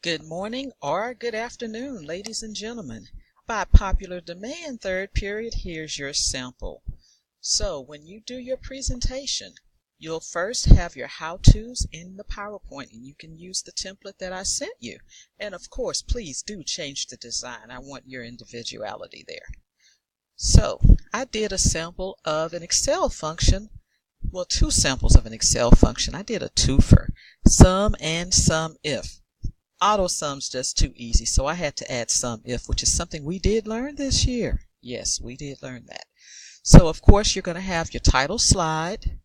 Good morning or good afternoon, ladies and gentlemen. By popular demand, third period, here's your sample. So when you do your presentation, you'll first have your how-tos in the PowerPoint, and you can use the template that I sent you. And of course, please do change the design. I want your individuality there. So I did a sample of an Excel function. Well, two samples of an Excel function. I did a twofer, sum and sum if. Auto sum's just too easy, so I had to add sum if, which is something we did learn this year. Yes, we did learn that. So of course you're going to have your title slide,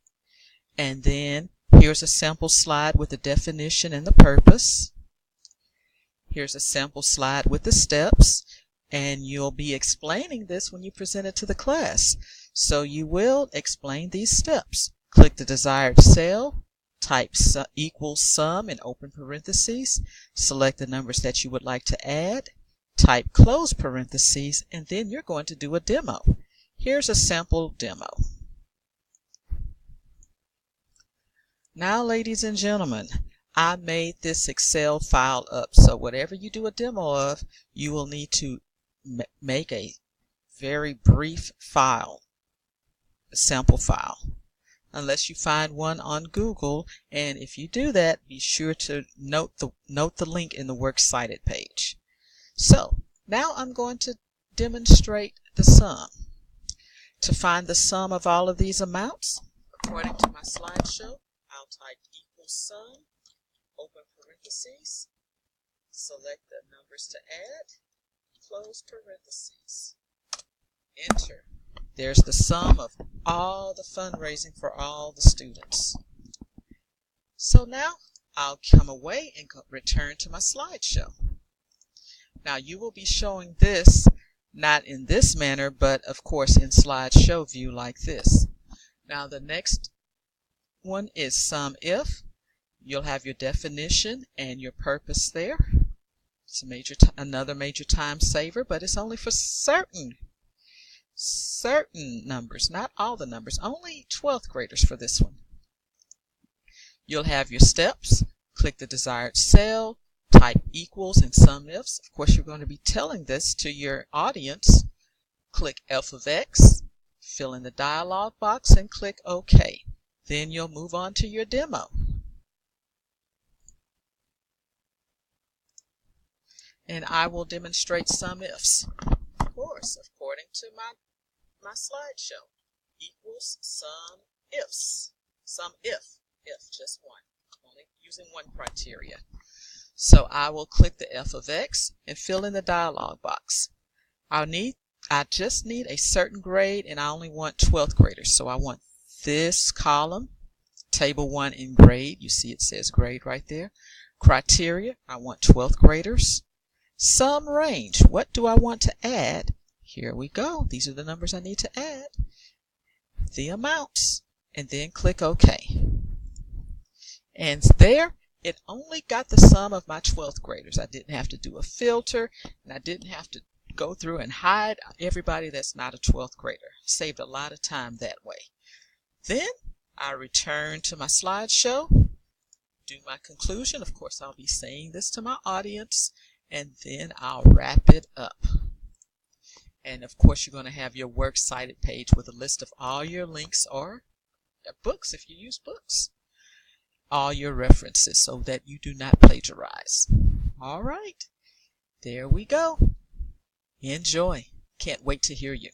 and then here's a sample slide with the definition and the purpose. Here's a sample slide with the steps, and you'll be explaining this when you present it to the class. So you will explain these steps. Click the desired cell, type equals sum in open parentheses, select the numbers that you would like to add, type close parentheses, and then you're going to do a demo. Here's a sample demo. Now, ladies and gentlemen, I made this Excel file up, so whatever you do a demo of, you will need to make a very brief file, a sample file, unless you find one on Google. And if you do that, be sure to note the link in the Works Cited page. So now I'm going to demonstrate the sum. To find the sum of all of these amounts, according to my slideshow, I'll type equals sum, open parentheses, select the numbers to add, close parentheses, enter. There's the sum of all the fundraising for all the students. So now I'll come away and return to my slideshow. Now you will be showing this not in this manner, but of course in slideshow view like this. Now the next one is sum if. You'll have your definition and your purpose there. It's another major time saver, but it's only for certain numbers, not all the numbers, only 12th graders for this one. You'll have your steps, click the desired cell, type equals and sum ifs. Of course, you're going to be telling this to your audience. Click f of x, fill in the dialog box, and click OK. Then you'll move on to your demo. And I will demonstrate sum ifs. Of course, according to my slideshow, equals sum ifs. Sum if just one. I'm only using one criteria. So I will click the f of x and fill in the dialog box. I just need a certain grade, and I only want 12th graders. So I want this column, table 1 in grade. You see it says grade right there. Criteria, I want 12th graders. Sum range, what do I want to add? Here we go. These are the numbers I need to add. The amounts, and then click OK. And there, it only got the sum of my 12th graders. I didn't have to do a filter, and I didn't have to go through and hide everybody that's not a 12th grader. Saved a lot of time that way. Then I return to my slideshow, do my conclusion. Of course, I'll be saying this to my audience, and then I'll wrap it up. And of course, you're going to have your Works Cited page with a list of all your links or books if you use books. All your references so that you do not plagiarize. All right, there we go. Enjoy. Can't wait to hear you.